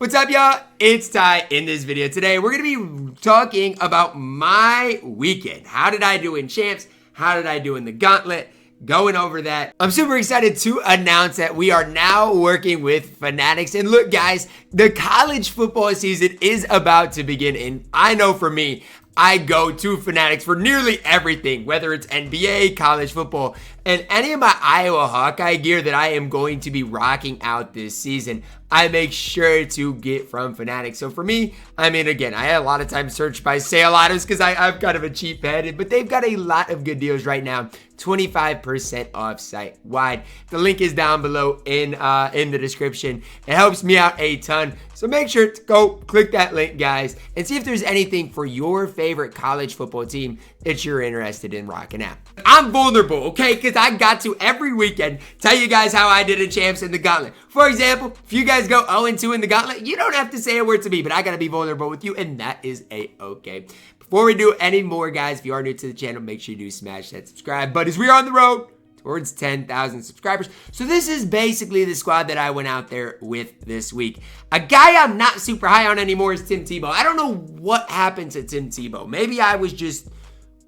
What's up, y'all? It's Ty. In this video today, we're going to be talking about my weekend. How did I do in Champs? How did I do in the Gauntlet? Going over that. I'm super excited to announce that we are now working with Fanatics. And look, guys, the college football season is about to begin. And I know for me, I go to Fanatics for nearly everything, whether it's NBA, college football, and any of my Iowa Hawkeye gear that I am going to be rocking out this season, I make sure to get from Fanatics. So for me, I mean, again, I had a lot of time searched by sale items because I'm kind of a cheap head, but they've got a lot of good deals right now. 25% off site-wide. The link is down below in the description. It helps me out a ton. So make sure to go click that link, guys, and see if there's anything for your favorite college football team that you're interested in rocking out. I'm vulnerable, okay? Because I got to every weekend tell you guys how I did in Champs in the Gauntlet. For example, if you guys go 0-2 in the Gauntlet, you don't have to say a word to me, but I got to be vulnerable with you, and that is a-okay. Before we do any more, guys, if you are new to the channel, make sure you do smash that subscribe button as we are on the road towards 10,000 subscribers. So this is basically the squad that I went out there with this week. A guy I'm not super high on anymore is Tim Tebow. I don't know what happened to Tim Tebow. Maybe I was just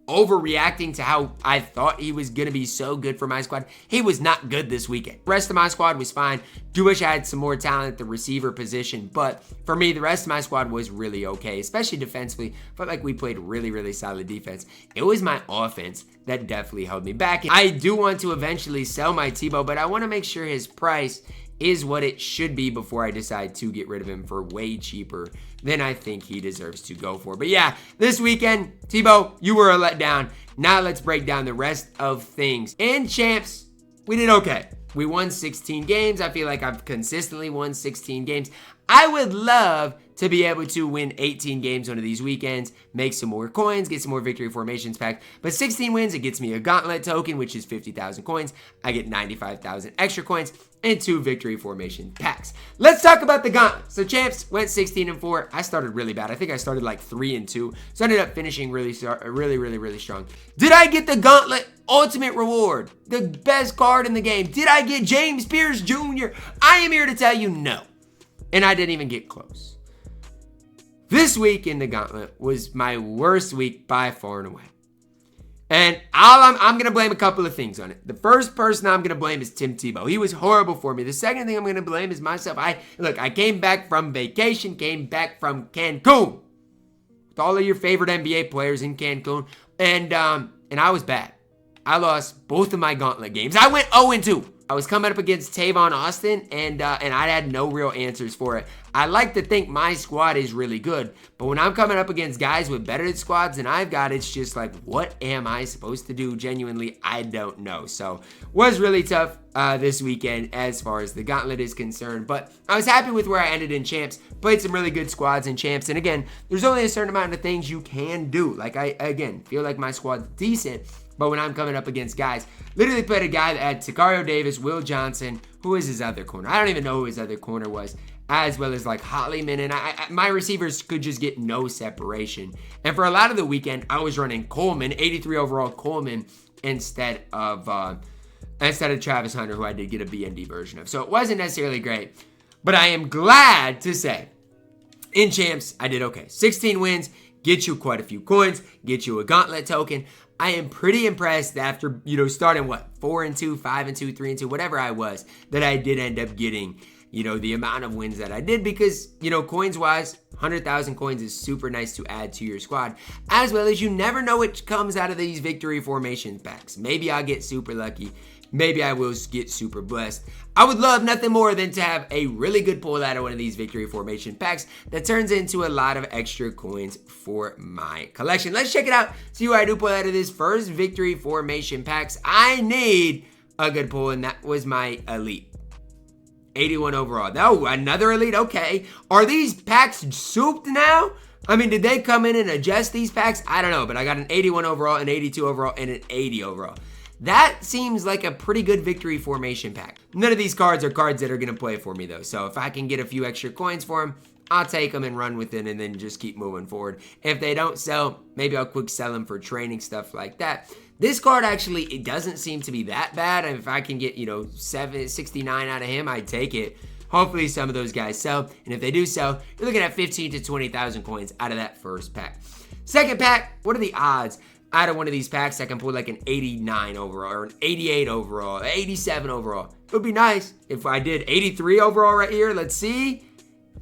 overreacting to how I thought he was going to be so good for my squad. He was not good this weekend. The rest of my squad was fine. Do wish I had some more talent at the receiver position, but for me, the rest of my squad was really okay, especially defensively. Felt like we played really solid defense. It was my offense that definitely held me back. I do want to eventually sell my Tebow, but I want to make sure his price is what it should be before I decide to get rid of him for way cheaper than I think he deserves to go for. But yeah, this weekend, Tebow, you were a letdown. Now let's break down the rest of things. In Champs, we did okay. We won 16 games. I feel like I've consistently won 16 games. I would love to be able to win 18 games one of these weekends, make some more coins, get some more victory formations packed. But 16 wins, it gets me a Gauntlet token, which is 50,000 coins. I get 95,000 extra coins and 2 victory formation packs. Let's talk about the Gauntlet. So Champs went 16-4. I started really bad. I think I started like 3-2. So I ended up finishing really strong. Did I get the Gauntlet ultimate reward? The best card in the game. Did I get James Pearce Jr.? I am here to tell you no. And I didn't even get close. This week in the Gauntlet was my worst week by far and away. And I'm going to blame a couple of things on it. The first person I'm going to blame is Tim Tebow. He was horrible for me. The second thing I'm going to blame is myself. I came back from vacation, came back from Cancun with all of your favorite NBA players in Cancun, and I was bad. I lost both of my Gauntlet games. I went 0-2. I was coming up against Tavon Austin, and I had no real answers for it. I like to think my squad is really good, but when I'm coming up against guys with better squads than I've got, it's just like, what am I supposed to do? Genuinely, I don't know. So, was really tough this weekend as far as the Gauntlet is concerned, but I was happy with where I ended in Champs. Played some really good squads in Champs, and again, there's only a certain amount of things you can do. Like, I, again, feel like my squad's decent, but when I'm coming up against guys, literally played a guy that had Tacario Davis, Will Johnson, who is his other corner? I don't even know who his other corner was, as well as like Hollyman, and my receivers could just get no separation. And for a lot of the weekend, I was running Coleman, 83 overall Coleman, instead of Travis Hunter, who I did get a BND version of. So it wasn't necessarily great, but I am glad to say, in Champs, I did okay. 16 wins, get you quite a few coins, get you a Gauntlet token. I am pretty impressed after, starting 4-2, 5-2, 3-2, whatever I was, that I did end up getting, the amount of wins that I did because, coins wise, 100,000 coins is super nice to add to your squad, as well as you never know what comes out of these victory formation packs. Maybe I'll get super lucky. Maybe I will get super blessed. I would love nothing more than to have a really good pull out of one of these victory formation packs that turns into a lot of extra coins for my collection. Let's check it out. See what I do pull out of this first victory formation packs. I need a good pull, and that was my elite. 81 overall. Oh, another elite. Okay. Are these packs souped now? I mean, did they come in and adjust these packs? I don't know, but I got an 81 overall, an 82 overall, and an 80 overall. That seems like a pretty good victory formation pack. None of these cards are cards that are going to play for me, though. So if I can get a few extra coins for them, I'll take them and run with it and then just keep moving forward. If they don't sell, maybe I'll quick sell them for training, stuff like that. This card actually, it doesn't seem to be that bad. And if I can get, 69 out of him, I'd take it. Hopefully some of those guys sell. And if they do sell, you're looking at 15 to 20,000 coins out of that first pack. Second pack, what are the odds out of one of these packs I can pull like an 89 overall or an 88 overall, 87 overall? It would be nice if I did 83 overall right here. Let's see.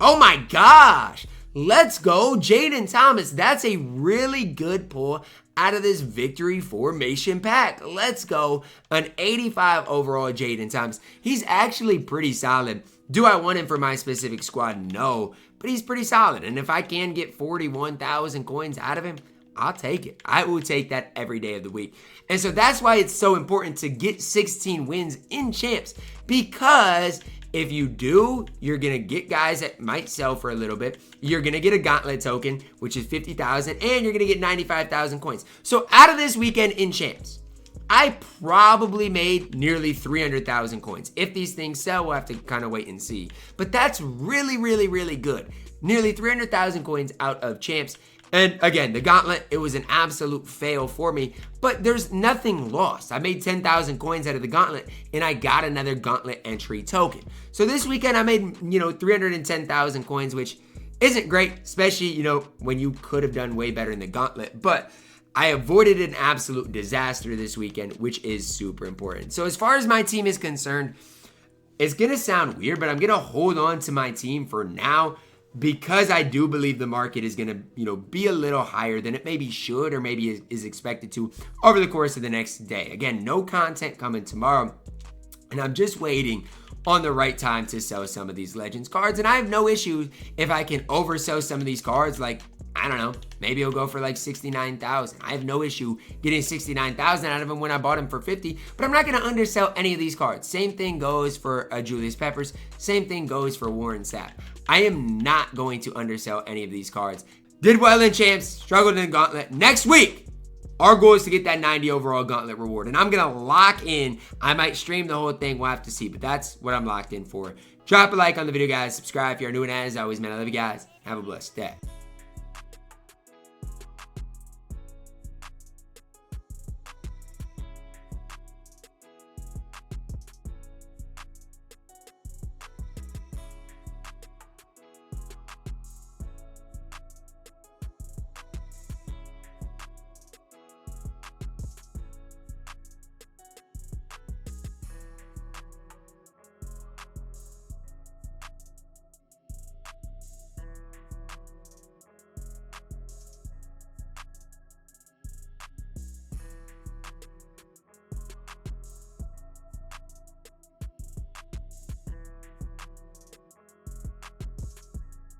Oh my gosh. Let's go. Jaden Thomas. That's a really good pull out of this victory formation pack. Let's go. An 85 overall Jaden Thomas. He's actually pretty solid. Do I want him for my specific squad? No, but he's pretty solid. And if I can get 41,000 coins out of him, I'll take it. I will take that every day of the week. And so that's why it's so important to get 16 wins in champs, because if you do, you're going to get guys that might sell for a little bit. You're going to get a Gauntlet token, which is 50,000, and you're going to get 95,000 coins. So out of this weekend in champs, I probably made nearly 300,000 coins. If these things sell, we'll have to kind of wait and see. But that's really, really, really good. Nearly 300,000 coins out of champs. And again, the Gauntlet, it was an absolute fail for me, but there's nothing lost. I made 10,000 coins out of the Gauntlet, and I got another Gauntlet entry token. So this weekend, I made, 310,000 coins, which isn't great, especially, when you could have done way better in the Gauntlet. But I avoided an absolute disaster this weekend, which is super important. So as far as my team is concerned, it's going to sound weird, but I'm going to hold on to my team for now, because I do believe the market is going to, be a little higher than it maybe should or maybe is expected to over the course of the next day. Again, no content coming tomorrow, and I'm just waiting on the right time to sell some of these Legends cards. And I have no issue if I can oversell some of these cards, like, I don't know, maybe it'll go for like 69,000. I have no issue getting 69,000 out of them when I bought them for 50, but I'm not going to undersell any of these cards. Same thing goes for Julius Peppers. Same thing goes for Warren Sapp. I am not going to undersell any of these cards. Did well in champs, struggled in Gauntlet. Next week, our goal is to get that 90 overall Gauntlet reward, and I'm going to lock in. I might stream the whole thing. We'll have to see, but that's what I'm locked in for. Drop a like on the video, guys. Subscribe if you're new, and as always, man, I love you guys. Have a blessed day.